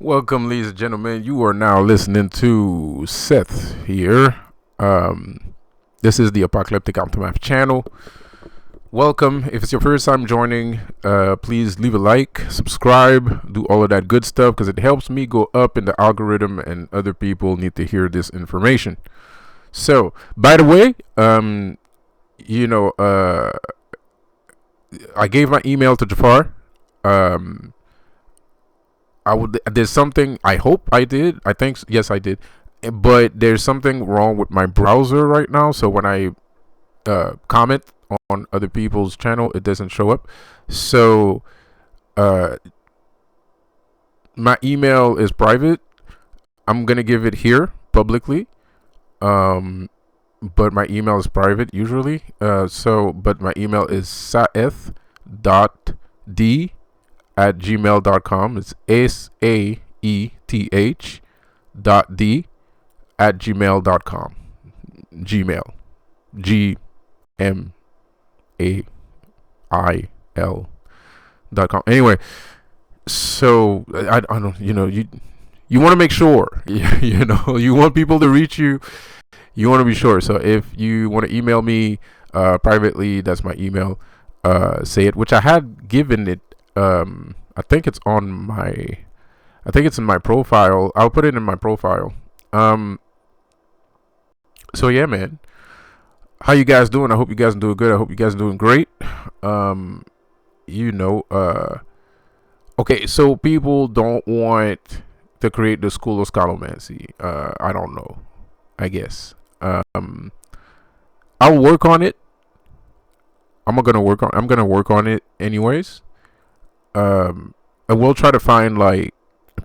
Welcome, ladies and gentlemen. You are now listening to Seth here. This is the Apocalyptic Aftermath channel. Welcome. If it's your first time joining, please leave a like, subscribe, do all of that good stuff because it helps me go up in the algorithm and other people need to hear this information. So, by the way, you know, I gave my email to Jafar. There's something, I hope I did. I think yes I did. But there's something wrong with my browser right now, so when I comment on other people's channel, it doesn't show up. So my email is private. I'm gonna give it here publicly. But my email is private usually. But my email is saeth.d@gmail.com. It's saeth.d@gmail.com. Gmail. Gmail.com. Anyway, so I don't, you want to make sure, you want people to reach you. You want to be sure. So if you want to email me privately, that's my email. Say it, which I had given it. I think it's in my profile. I'll put it in my profile. So yeah, man. How you guys doing? I hope you guys are doing good. I hope you guys are doing great. Okay, so people don't want to create the school of scolomancy. I don't know. I guess. I'll work on it. I'm gonna work on it anyways. And we'll try to find like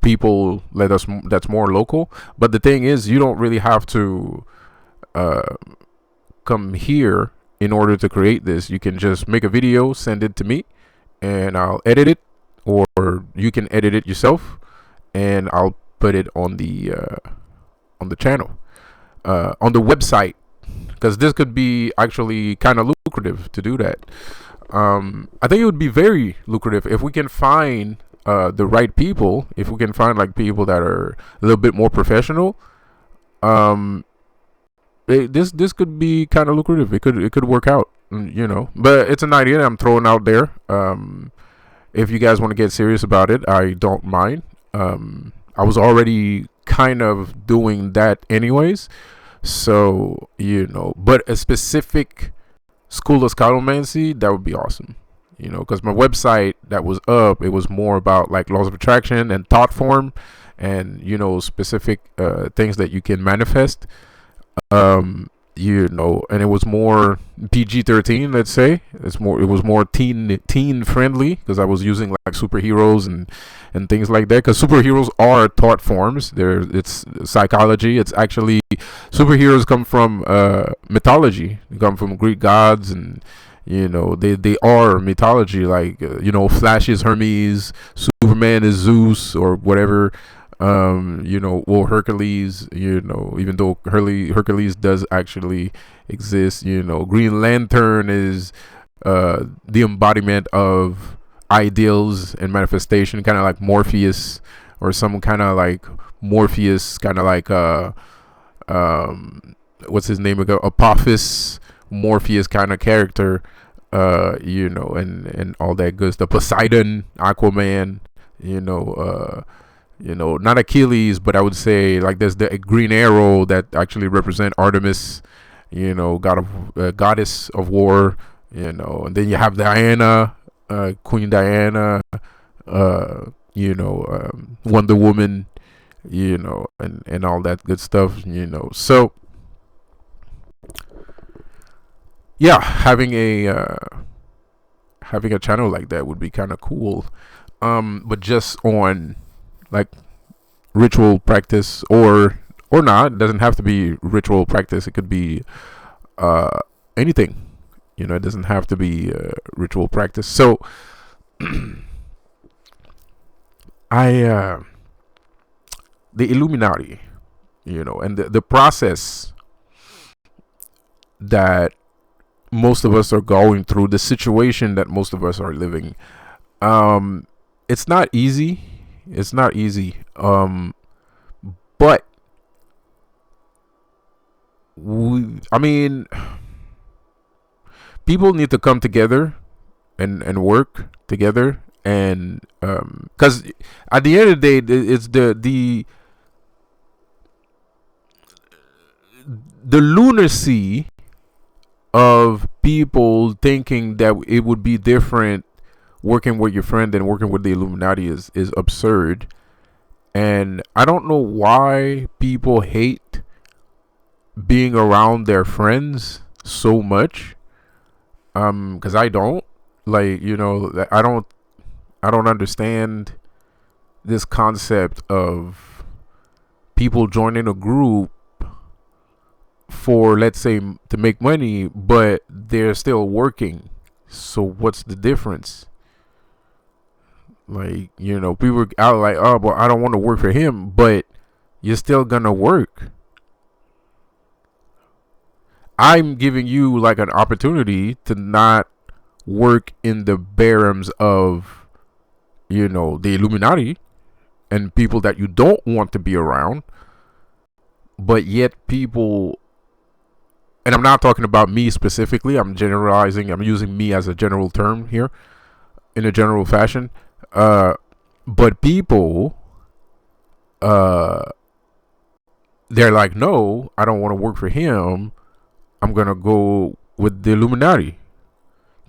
people that's more local. But the thing is, you don't really have to come here in order to create this. You can just make a video, send it to me, and I'll edit it, or you can edit it yourself, and I'll put it on the channel, on the website, because this could be actually kind of lucrative to do that. I think it would be very lucrative if we can find the right people. If we can find like people that are a little bit more professional, this could be kind of lucrative. It could work out, But it's an idea that I'm throwing out there. If you guys want to get serious about it, I don't mind. I was already kind of doing that anyways, so But a specific school of scolomancy, that would be awesome, because my website that was up, it was more about like laws of attraction and thought form, and specific things that you can manifest, and it was more PG-13, let's say. It was more teen friendly, because I was using like superheroes and things like that, because superheroes are thought forms. It's psychology. It's actually, superheroes come from mythology. They come from Greek gods, and they are mythology. Like Flash is Hermes, Superman is Zeus, or whatever. Or Hercules, even though Hercules does actually exist. Green Lantern is the embodiment of ideals and manifestation, kind of like Morpheus, or some kind of like Morpheus, kind of like what's his name again, Apophis, Morpheus kind of character, and all that good stuff. Poseidon, Aquaman, not Achilles, but I would say like there's the Green Arrow that actually represent Artemis, goddess of war, and then you have Diana, Queen Diana, Wonder Woman, and all that good stuff, So yeah, having a channel like that would be kind of cool, but just on like ritual practice, or not. It doesn't have to be ritual practice. It could be anything. It doesn't have to be ritual practice. So the Illuminati, and the process that most of us are going through, the situation that most of us are living, it's not easy. It's not easy. But I mean, people need to come together and work together, and because at the end of the day, it's the lunacy of people thinking that it would be different working with your friend than working with the Illuminati is absurd. And I don't know why people hate being around their friends so much. Because I don't, like, I don't understand this concept of people joining a group for, let's say, to make money, but they're still working. So what's the difference? Like, people are like, oh, well, I don't want to work for him, but you're still gonna work. I'm giving you like an opportunity to not work in the barums of, the Illuminati and people that you don't want to be around, but yet people, and I'm not talking about me specifically, I'm generalizing, I'm using me as a general term here in a general fashion, but people, they're like, no, I don't want to work for him, I'm gonna go with the Illuminati,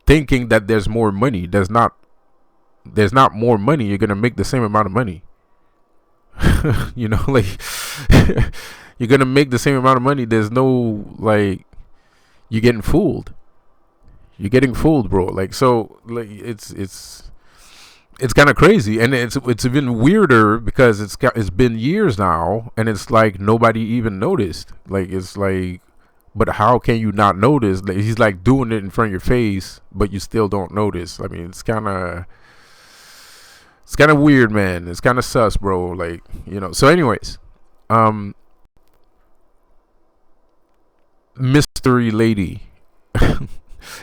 thinking that there's more money. There's not more money. You're gonna make the same amount of money. Like you're gonna make the same amount of money. There's no, like, you're getting fooled. You're getting fooled, bro. Like, so, like, it's kind of crazy, and it's even weirder because it's been years now, and it's like nobody even noticed. Like, it's like, but how can you not notice? Like, he's like doing it in front of your face, but you still don't notice. I mean, it's kind of weird, man. It's kind of sus, bro. Like, So, anyways, Mystery Lady,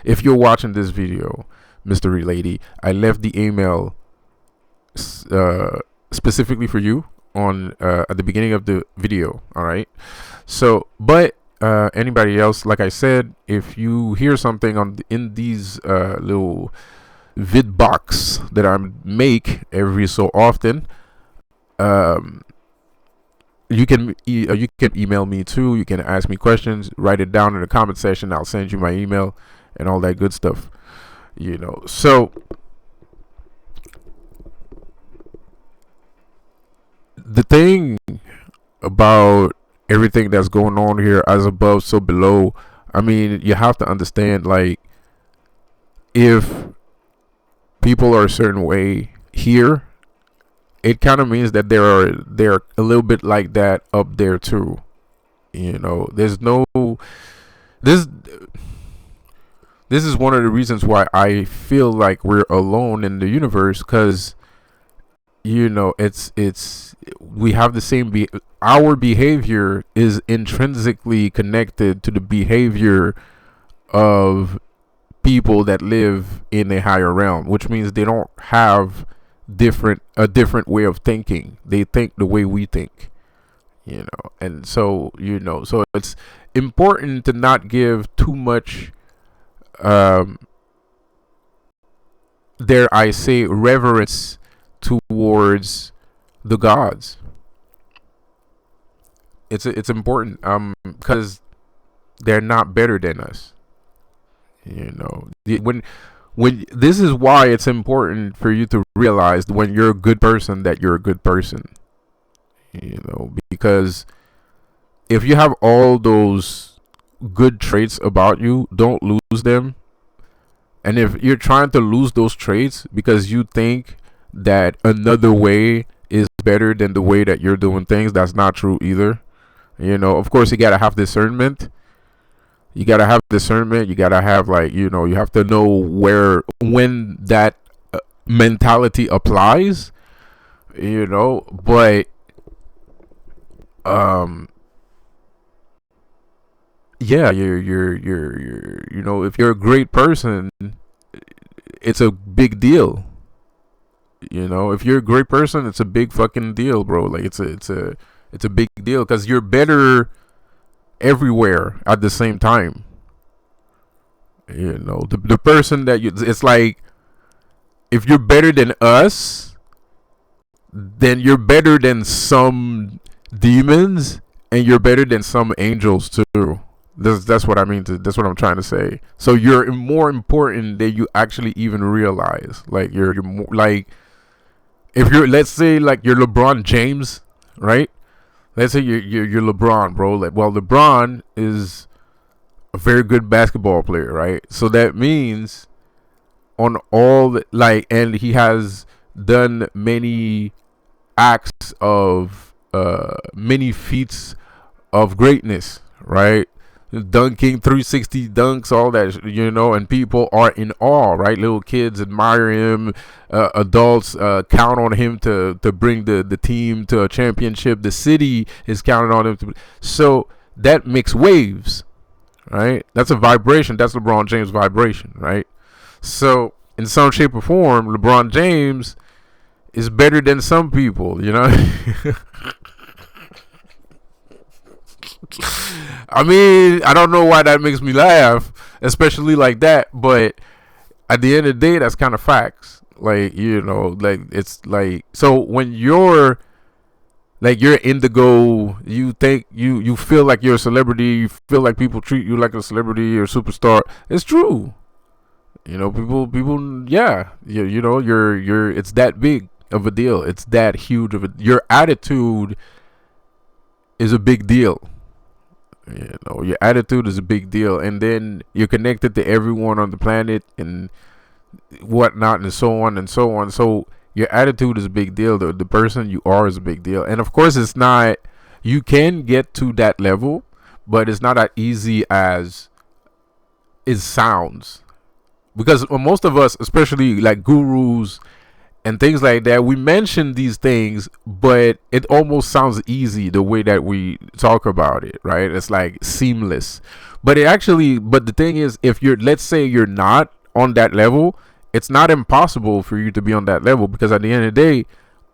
if you're watching this video, Mystery Lady, I left the email specifically for you on at the beginning of the video. All right. So, but anybody else, like I said, if you hear something in these little vid box that I make every so often, you can email me too. You can ask me questions, write it down in the comment section. I'll send you my email and all that good stuff. So the thing about everything that's going on here, as above so below, I mean, you have to understand, like, if people are a certain way here, it kind of means that they're a little bit like that up there too. There's no this is one of the reasons why I feel like we're alone in the universe, because it's we have the same our behavior is intrinsically connected to the behavior of people that live in a higher realm, which means they don't have a different way of thinking. They think the way we think, and so so it's important to not give too much dare I say reverence towards the gods. It's important because they're not better than us. When this is why it's important for you to realize when you're a good person that you're a good person. Because if you have all those good traits about you, don't lose them. And if you're trying to lose those traits because you think that another way is better than the way that you're doing things, that's not true either. Of course, you gotta have discernment. You gotta have discernment. You gotta have, like, you have to know when that mentality applies. But yeah, you're if you're a great person, it's a big deal. You know, if you're a great person, it's a big fucking deal, bro. Like it's a big deal because you're better everywhere at the same time. You know, the person that you, it's like if you're better than us, then you're better than some demons and you're better than some angels too. That's what I mean that's what I'm trying to say. So you're more important than you actually even realize. Like you're more, like if you're, let's say like you're LeBron James, right? Let's say you're LeBron, bro. Like, well, LeBron is a very good basketball player, right? So that means on all the, like, and he has done many acts of many feats of greatness, right? Dunking, 360 dunks, all that, you know, and people are in awe, right? Little kids admire him, adults count on him to bring the team to a championship. The city is counting on him to, so that makes waves, right? That's a vibration. That's LeBron James vibration, right? So in some shape or form, LeBron James is better than some people, you know. I mean, I don't know why that makes me laugh, especially like that, but at the end of the day, that's kind of facts. Like, you know, like it's like, so when you're like, you're indigo, you think you feel like you're a celebrity, you feel like people treat you like a celebrity or superstar. It's true. You know, people, yeah, you know, you're, it's that big of a deal. It's that huge of a, your attitude is a big deal. You know, your attitude is a big deal, and then you're connected to everyone on the planet and whatnot, and so on and so on. So your attitude is a big deal. The person you are is a big deal, and of course, it's not. You can get to that level, but it's not as easy as it sounds, because most of us, especially like gurus and things like that, we mention these things, but it almost sounds easy the way that we talk about it, right? It's like seamless, but it actually, but the thing is, if you're, let's say you're not on that level, it's not impossible for you to be on that level, because at the end of the day,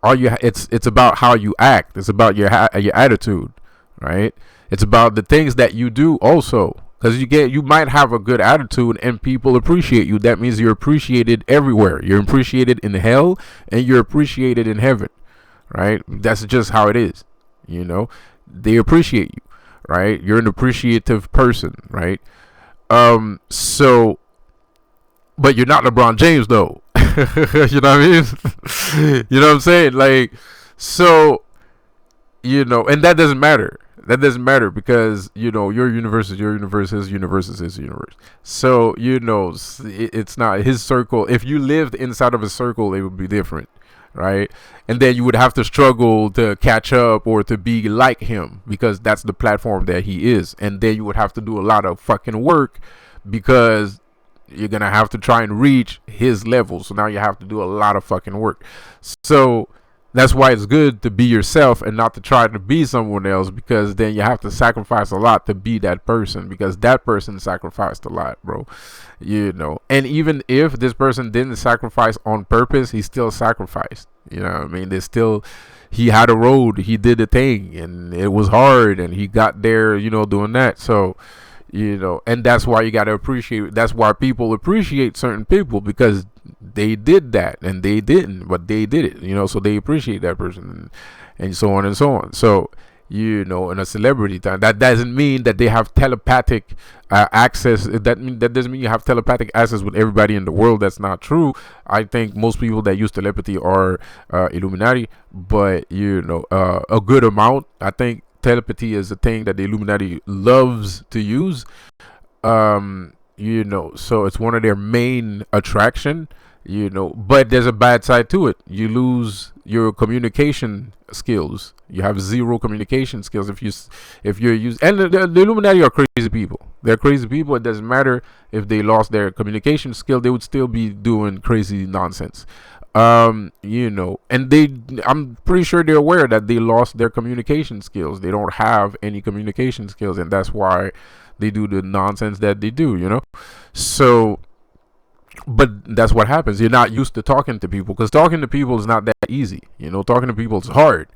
all you, it's about how you act. It's about your attitude, right? It's about the things that you do also. Because you might have a good attitude and people appreciate you. That means you're appreciated everywhere. You're appreciated in hell and you're appreciated in heaven, right? That's just how it is. You know, they appreciate you, right? You're an appreciative person, right? So, but you're not LeBron James though. You know what I mean? You know what I'm saying? Like, so, you know, and that doesn't matter. That doesn't matter, because, you know, your universe is your universe, his universe is his universe. So, you know, it's not his circle. If you lived inside of a circle, it would be different, right? And then you would have to struggle to catch up or to be like him, because that's the platform that he is. And then you would have to do a lot of fucking work, because you're gonna have to try and reach his level. So now you have to do a lot of fucking work. So that's why it's good to be yourself and not to try to be someone else, because then you have to sacrifice a lot to be that person, because that person sacrificed a lot, bro. You know, and even if this person didn't sacrifice on purpose, he still sacrificed. You know what I mean? There's still, he had a road, he did a thing, and it was hard, and he got there, you know, doing that. So, you know, and that's why you got to appreciate, that's why people appreciate certain people, because they did that and they didn't, but they did it, you know, so they appreciate that person, and so on and so on. So, you know, in a celebrity time, that doesn't mean that they have telepathic access. That doesn't mean you have telepathic access with everybody in the world. That's not true. I think most people that use telepathy are Illuminati, but, you know, a good amount. I think telepathy is a thing that the Illuminati loves to use. You know, so it's one of their main attraction, you know, but there's a bad side to it. You lose your communication skills. You have zero communication skills if you're using, and the Illuminati are crazy people. They're crazy people. It doesn't matter if they lost their communication skill, they would still be doing crazy nonsense. You know, and I'm pretty sure they're aware that they lost their communication skills. They don't have any communication skills, and that's why they do the nonsense that they do, you know. So But that's what happens. You're not used to talking to people, because talking to people is not that easy. Talking to people is hard.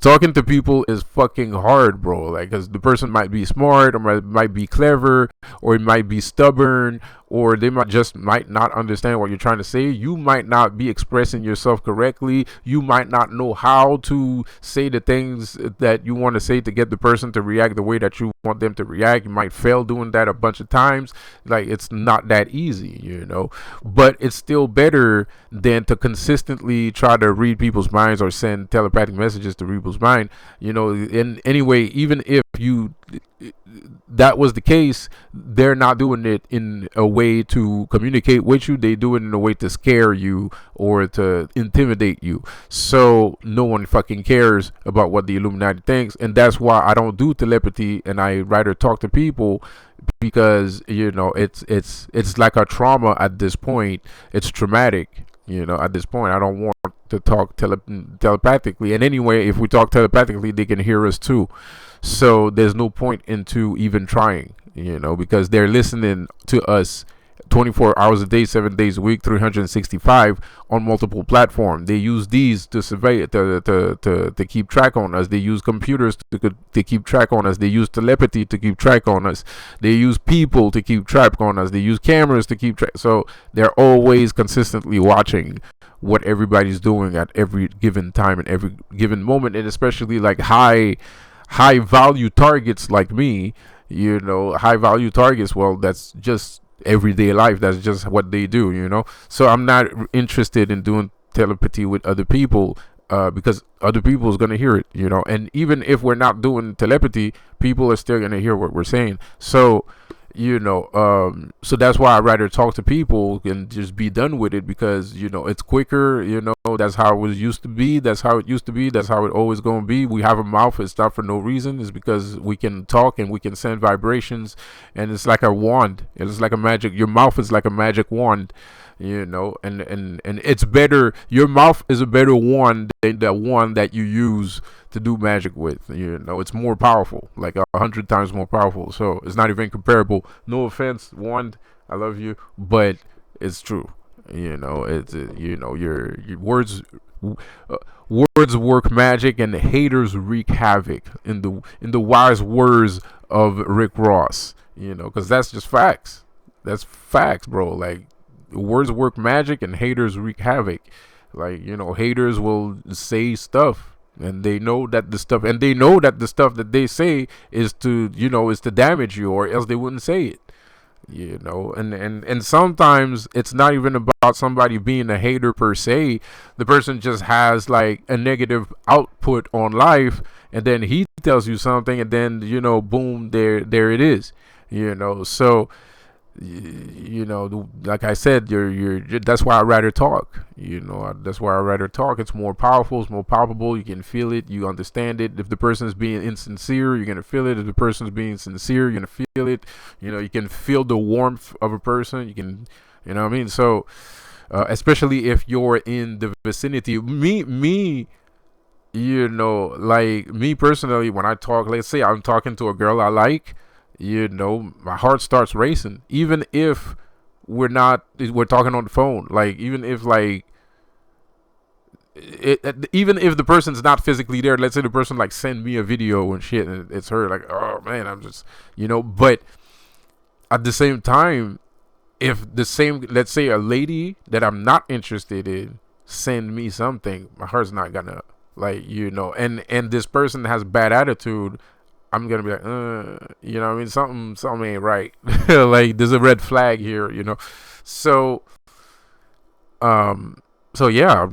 Talking to people is fucking hard, bro. Like, because the person might be smart, or might be clever, or it might be stubborn, or they might not understand what you're trying to say. You might not be expressing yourself correctly. You might not know how to say the things that you want to say to get the person to react the way that you want them to react. You might fail doing that a bunch of times. Like, it's not that easy. But it's still better than to consistently try to read people's minds or send telepathic messages to people's mind. In anyway, even if you that was the case, they're not doing it in a way to communicate with you. They do it in a way to scare you or to intimidate you. So no one fucking cares about what the Illuminati thinks, and that's why I don't do telepathy, and I rather talk to people, because it's like a trauma at this point. It's traumatic. At this point, I don't want to talk telepathically. And anyway, if we talk telepathically, they can hear us too. So there's no point into even trying, because they're listening to us 24 hours a day, 7 days a week, 365 on multiple platforms. They use these to survey to keep track on us. They use computers to keep track on us. They use telepathy to keep track on us. They use people to keep track on us. They use cameras to keep track. So they're always consistently watching what everybody's doing at every given time and every given moment, and especially like high value targets like me. High value targets, well, that's just everyday life. That's just what they do. So I'm not interested in doing telepathy with other people, because other people is going to hear it. And even if we're not doing telepathy, people are still going to hear what we're saying. So so that's why I'd rather talk to people and just be done with it, because it's quicker. That's how it was used to be. That's how it used to be. That's how it always gonna be. We have a mouth. It's not for no reason. It's because we can talk and we can send vibrations, and it's like a wand. It's like a magic. Your mouth is like a magic wand. And it's better. Your mouth is a better wand than the one that you use to do magic with. It's more powerful, like 100 times more powerful. So it's not even comparable. No offense, wand, I love you, but it's true. It's your words. Words work magic, and the haters wreak havoc. In the wise words of Rick Ross, because that's just facts. That's facts, bro. Like, words work magic, and haters wreak havoc. Like, haters will say stuff, and they know that the stuff that they say is to damage you, or else they wouldn't say it. And sometimes it's not even about somebody being a hater per se. The person just has like a negative output on life, and then he tells you something, and then boom, there it is. So like I said, you're that's why I rather talk. That's why I rather talk. It's more powerful, it's more palpable. You can feel it, you understand it. If the person is being insincere, you're gonna feel it. If the person is being sincere, you're gonna feel it. You can feel the warmth of a person. You can, what I mean. So especially if you're in the vicinity, me like me personally, when I talk, let's say I'm talking to a girl I like, my heart starts racing, even if we're talking on the phone. Like, even if like even if the person's not physically there, let's say the person like send me a video and shit, and it's her, like, oh man, I'm just but at the same time, if let's say a lady that I'm not interested in send me something, my heart's not gonna, like, and this person has bad attitude, I'm gonna be like, what I mean, something ain't right. Like, there's a red flag here, So, yeah,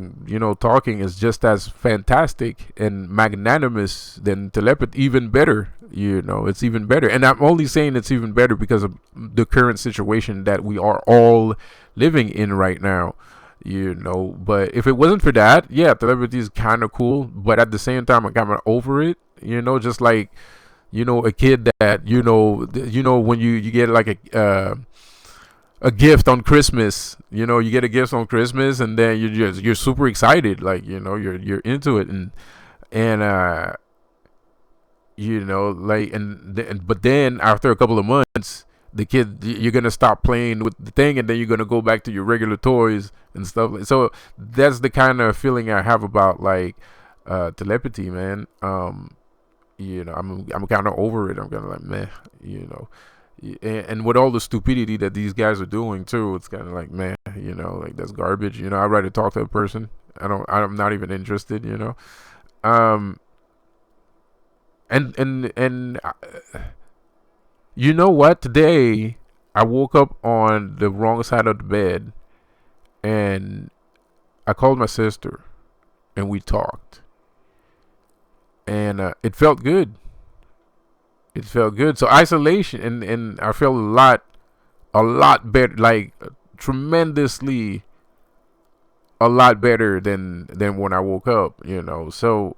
talking is just as fantastic and magnanimous than telepathy, even better. It's even better, and I'm only saying it's even better because of the current situation that we are all living in right now. But if it wasn't for that, yeah, telepathy is kind of cool, but at the same time, I'm kind of over it. Just like, a kid that when you get like a gift on Christmas. You get a gift on Christmas, and then you're super excited, like, you're into it, and like, but then after a couple of months, the kid, you're gonna stop playing with the thing, and then you're gonna go back to your regular toys and stuff. So that's the kind of feeling I have about like telepathy, man. I'm kind of over it. I'm kind of like, meh, you know. And with all the stupidity that these guys are doing too, it's kind of like, man, like that's garbage. I'd rather talk to a person. I'm not even interested. Um, and you know what? Today I woke up on the wrong side of the bed, and I called my sister, and we talked, and it felt good. It felt good. So isolation, and I felt a lot better, like tremendously a lot better than when I woke up. So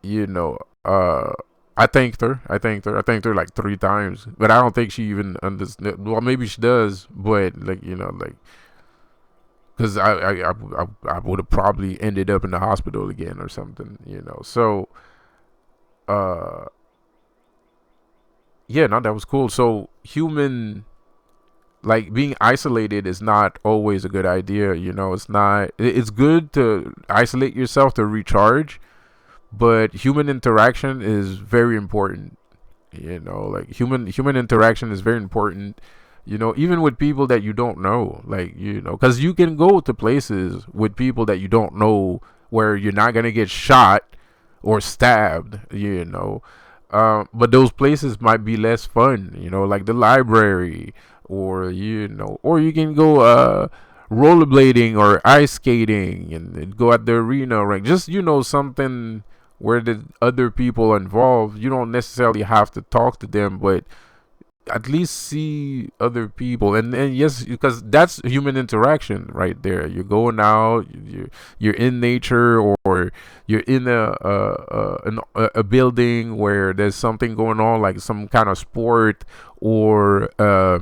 you know, I thanked her. I thanked her like 3 times, but I don't think she even understood. Well, maybe she does, but like because I would have probably ended up in the hospital again or something. So uh, yeah, no, that was cool. So like being isolated is not always a good idea. It's not. It's good to isolate yourself to recharge, but human interaction is very important. Like human interaction is very important. Even with people that you don't know, like because you can go to places with people that you don't know where you're not gonna get shot or stabbed. But those places might be less fun. Like the library, or or you can go rollerblading or ice skating and go at the arena, right? Just something where the other people are involved. You don't necessarily have to talk to them, but at least see other people. And yes, because that's human interaction right there. You're going out, you're in nature, or you're in a building where there's something going on, like some kind of sport, or a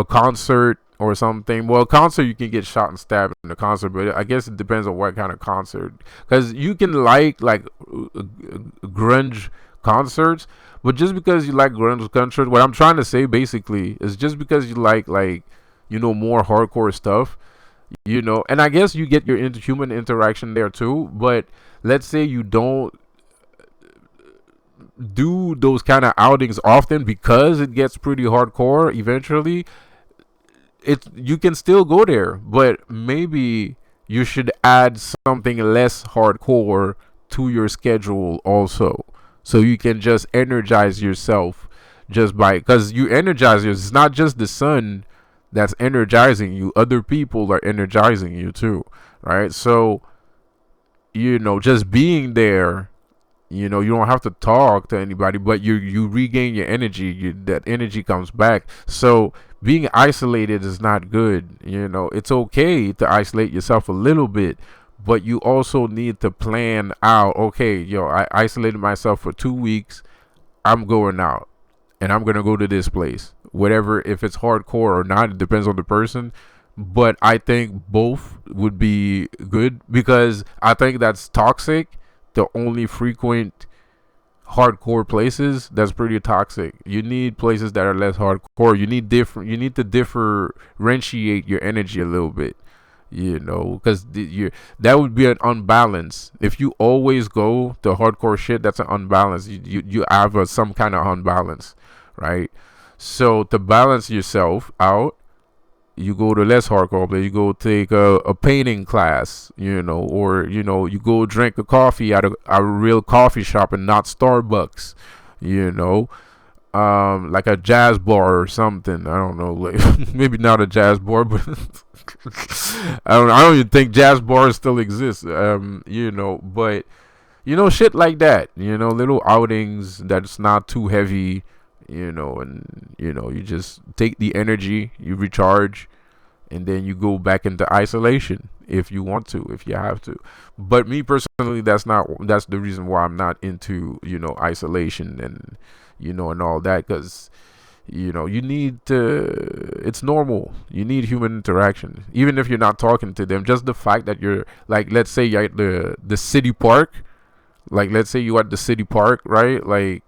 concert or something. Well, a concert, you can get shot and stabbed in a concert, but I guess it depends on what kind of concert. Because you can like grunge concerts, but just because you like grunge concerts, what I'm trying to say basically is just because you like more hardcore stuff, and I guess you get your human interaction there too. But let's say you don't do those kind of outings often because it gets pretty hardcore eventually. You can still go there, but maybe you should add something less hardcore to your schedule also, so you can just energize yourself just by, because you energize yourself. It's not just the sun that's energizing you, other people are energizing you too, right? So just being there, you don't have to talk to anybody, but you regain your energy. That energy comes back. So being isolated is not good. It's okay to isolate yourself a little bit, but you also need to plan out. Okay, I isolated myself for 2 weeks. I'm going out, and I'm gonna go to this place. Whatever, if it's hardcore or not, it depends on the person. But I think both would be good, because I think that's toxic to only frequent hardcore places. That's pretty toxic. You need places that are less hardcore. You need to differentiate your energy a little bit, because that would be an unbalance. If you always go to hardcore shit, that's an unbalance. You have some kind of unbalance, right? So to balance yourself out, you go to less hardcore place. You go take a painting class, or you go drink a coffee at a real coffee shop and not Starbucks, like a jazz bar or something. I don't know, like maybe not a jazz bar, but I don't even think jazz bars still exist. But shit like that. Little outings that's not too heavy. And you just take the energy, you recharge, and then you go back into isolation if you want to, if you have to. But me personally, that's the reason why I'm not into isolation and and all that, because you need to, it's normal. You need human interaction, even if you're not talking to them. Just the fact that you're, like, let's say you're at the city park, like let's say you at the city park, right? Like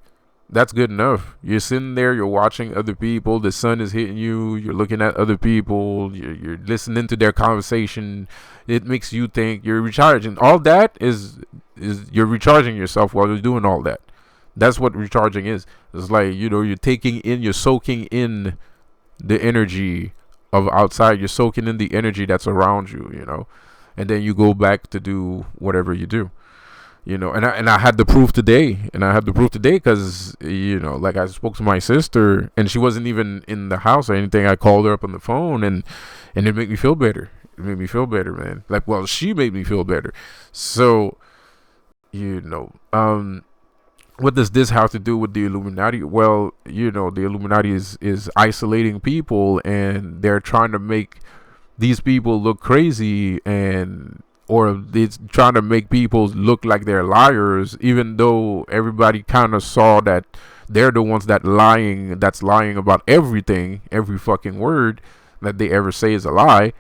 That's good enough. You're sitting there, you're watching other people, the sun is hitting you, you're looking at other people, you're listening to their conversation. It makes you think, you're recharging. All that is you're recharging yourself while you're doing all that. That's what recharging is. It's like, you're taking in, you're soaking in the energy of outside, you're soaking in the energy that's around you, and then you go back to do whatever you do. And I had the proof today, because like, I spoke to my sister, and she wasn't even in the house or anything. I called her up on the phone, and it made me feel better. It made me feel better, man. Like, well, she made me feel better. So, what does this have to do with the Illuminati? Well, the Illuminati is isolating people, and they're trying to make these people look crazy, or it's trying to make people look like they're liars, even though everybody kind of saw that they're the ones that's lying about everything. Every fucking word that they ever say is a lie.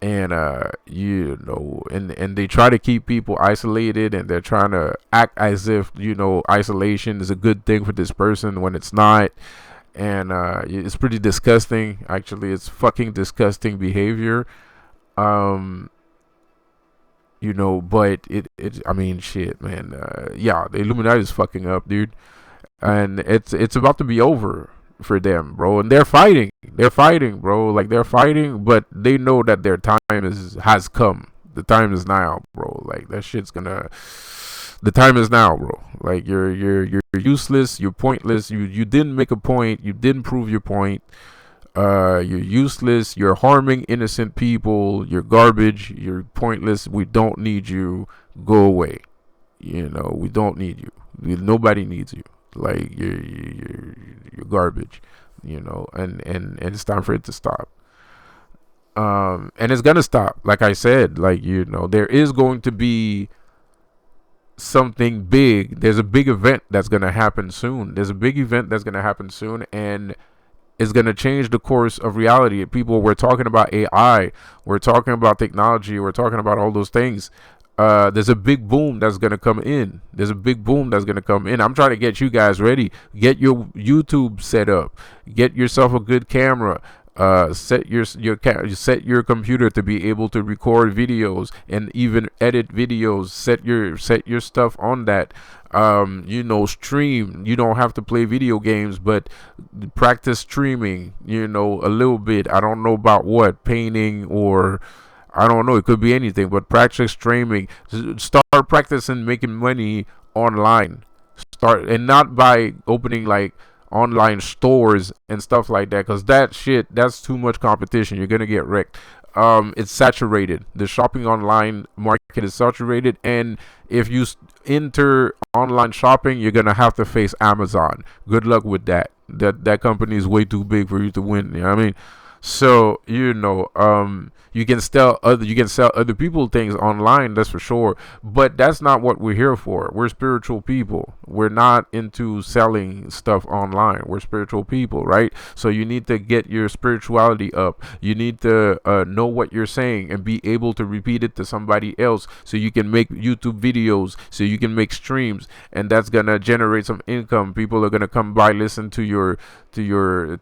And and they try to keep people isolated, and they're trying to act as if isolation is a good thing for this person when it's not. And it's pretty disgusting. Actually, it's fucking disgusting behavior. But I mean, shit, man. Yeah, the Illuminati is fucking up, dude, and it's about to be over for them, bro. And they're fighting, bro. Like, they're fighting, but they know that their time has come. The time is now, bro. Like, that shit's gonna. The time is now, bro. Like, you're useless. You're pointless. You didn't make a point. You didn't prove your point. You're useless. You're harming innocent people. You're garbage. You're pointless. We don't need you. Go away. We don't need you. Nobody needs you. Like, you're garbage. And it's time for it to stop. And it's gonna stop. Like I said, like, there is going to be something big. There's a big event that's gonna happen soon. And is going to change the course of reality. People, we're talking about AI, we're talking about technology, we're talking about all those things. There's a big boom that's going to come in. I'm trying to get you guys ready. Get your YouTube set up. Get yourself a good camera. Set your computer to be able to record videos and even edit videos. Set your stuff on that. Stream. You don't have to play video games, but practice streaming, a little bit. I don't know about what, painting, or I don't know, it could be anything, but practice streaming. Start practicing making money online. And not by opening like online stores and stuff like that, because that's too much competition. You're gonna get wrecked. It's saturated. The shopping online market is saturated, and if you enter online shopping, you're gonna have to face Amazon. Good luck with that. That company is way too big for you to win. You know what I mean? So you can sell other people things online, that's for sure, but that's not what we're here for. We're spiritual people. We're not into selling stuff online. We're spiritual people, right? So you need to get your spirituality up. You need to know what you're saying and be able to repeat it to somebody else, so you can make YouTube videos, so you can make streams, and that's gonna generate some income. People are gonna come by, listen to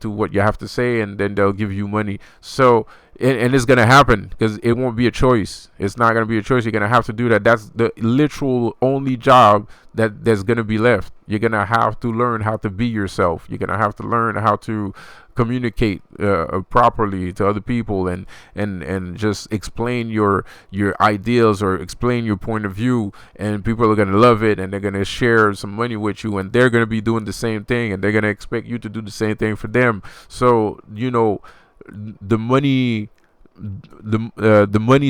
what you have to say, and then they'll give you money. So and it's gonna happen, because it won't be a choice. It's not gonna be a choice. You're gonna have to do that. That's the literal only job that there's gonna be left. You're gonna have to learn how to be yourself. You're gonna have to learn how to communicate properly to other people, and just explain your ideals, or explain your point of view, and people are gonna love it, and they're gonna share some money with you, and they're gonna be doing the same thing, and they're gonna expect you to do the same thing for them. So the money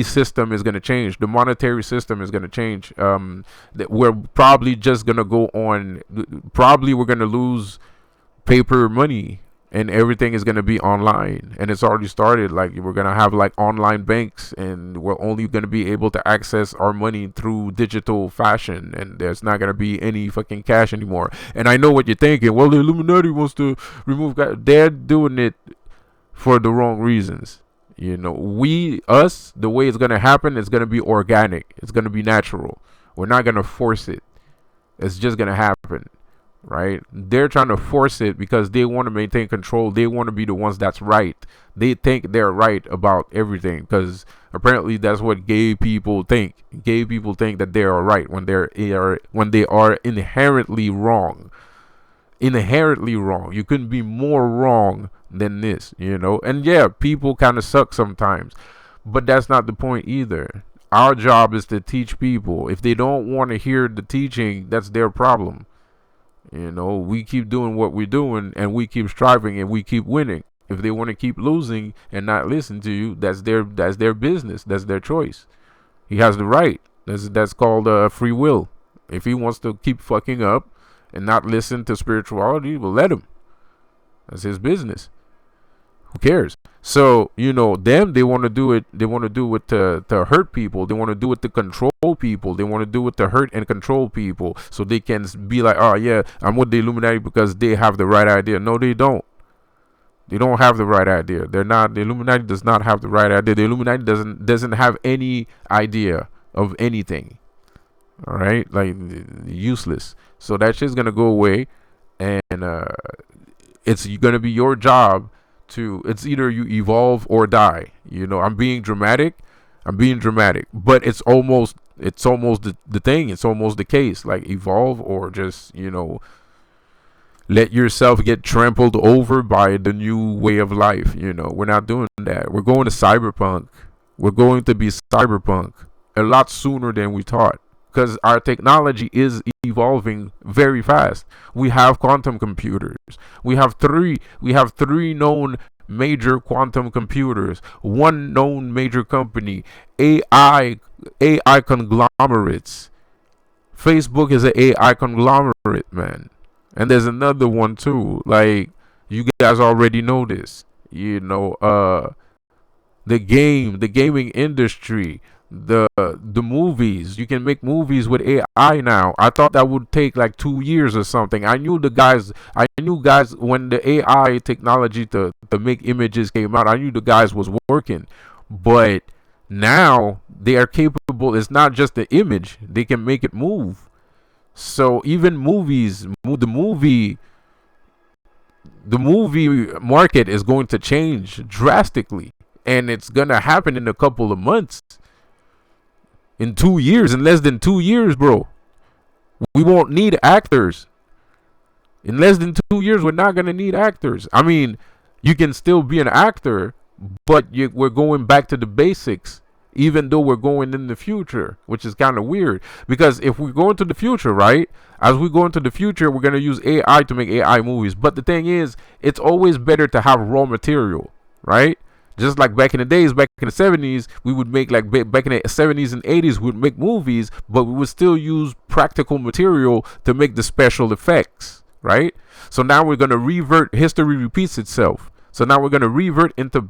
system is going to change. The monetary system is going to change. We're probably just going to go on. Probably we're going to lose paper money, and everything is going to be online. And it's already started. Like, we're going to have like online banks, and we're only going to be able to access our money through digital fashion, and there's not going to be any fucking cash anymore. And I know what you're thinking. Well, the Illuminati wants to remove cash. They're doing it for the wrong reasons. The way it's going to happen, it's going to be organic. It's going to be natural. We're not going to force it. It's just going to happen. right? They're trying to force it because they want to maintain control. They want to be the ones that's right. They think they're right about everything because apparently that's what gay people think. Gay people think that they are right when they are inherently wrong. Inherently wrong. You couldn't be more wrong than this, you know? And yeah, people kind of suck sometimes, but that's not the point either. Our job is to teach people. If they don't want to hear the teaching, that's their problem. You know, we keep doing what we're doing and we keep striving and we keep winning. If they want to keep losing and not listen to you, that's their business. That's their choice. He has the right. That's called free will. If he wants to keep fucking up and not listen to spirituality, well, let him. That's his business. Who cares? So, you know, they want to do it. They want to do it to hurt people. They want to do it to control people. They want to do it to hurt and control people. So they can be like, oh, yeah, I'm with the Illuminati because they have the right idea. No, they don't. They don't have the right idea. They're not. The Illuminati does not have the right idea. The Illuminati doesn't have any idea of anything. All right? Like, useless. So that shit's going to go away. And it's going to be your job to, it's either you evolve or die. You know, I'm being dramatic, but it's almost the thing. It's almost the case. Like, evolve or just, you know, let yourself get trampled over by the new way of life. You know, we're not doing that. We're going to cyberpunk. We're going to be cyberpunk a lot sooner than we thought, because our technology is evolving very fast. We have quantum computers. We have three known major quantum computers. One known major company. AI conglomerates. Facebook is an AI conglomerate, man. And there's another one too. Like, you guys already know this. You know, the gaming industry, the movies. You can make movies with AI now. I thought that would take like 2 years or something. I knew guys when the AI technology to make images came out. I knew the guys was working, but now they are capable. It's not just the image; they can make it move. So even movies, the movie market is going to change drastically, and it's gonna happen in a couple of months. In 2 years, in less than 2 years, bro. We won't need actors. In less than 2 years, we're not gonna need actors. I mean, you can still be an actor, but we're going back to the basics, even though we're going in the future, which is kind of weird. Because if we go into the future, right? As we go into the future, we're gonna use AI to make AI movies. But the thing is, it's always better to have raw material, right? Just like back in the days, back in the 70s, we would make, like, back in the 70s and 80s, we would make movies, but we would still use practical material to make the special effects, right? So now we're going to revert, history repeats itself. So now we're going to revert into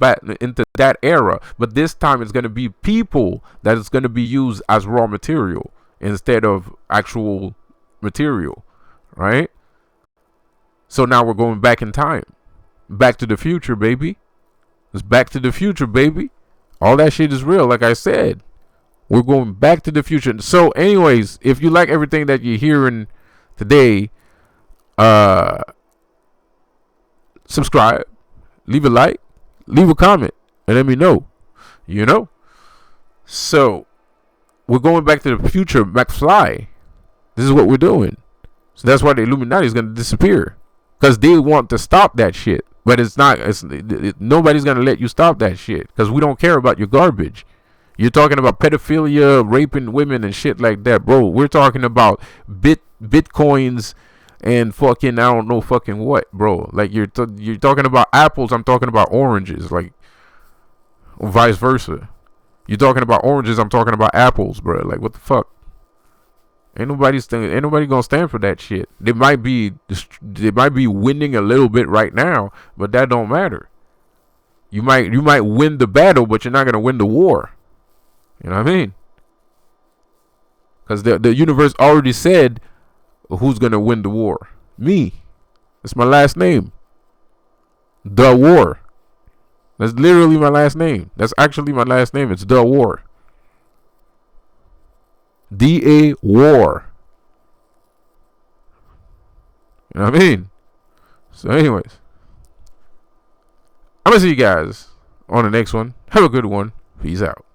that era, but this time it's going to be people that is going to be used as raw material instead of actual material, right? So now we're going back in time. Back to the future, baby. It's Back to the Future, baby. All that shit is real, like I said. We're going back to the future. So anyways, if you like everything that you're hearing today, subscribe, leave a like, leave a comment, and let me know. You know? So we're going back to the future, McFly. This is what we're doing. So that's why the Illuminati is going to disappear, because they want to stop that shit. But it's not. Nobody's gonna let you stop that shit, because we don't care about your garbage. You're talking about pedophilia, raping women, and shit like that, bro. We're talking about bitcoins and fucking I don't know fucking what, bro. Like you're talking about apples. I'm talking about oranges, like, or vice versa. You're talking about oranges. I'm talking about apples, bro. Like, what the fuck? Ain't nobody gonna stand for that shit. They might be winning a little bit right now, but that don't matter. You might win the battle, but you're not gonna win the war. You know what I mean? Because the universe already said who's gonna win the war. Me. That's my last name. The War. That's literally my last name. That's actually my last name. It's The War. D.A. War. You know what I mean? So, anyways, I'm gonna see you guys on the next one. Have a good one. Peace out.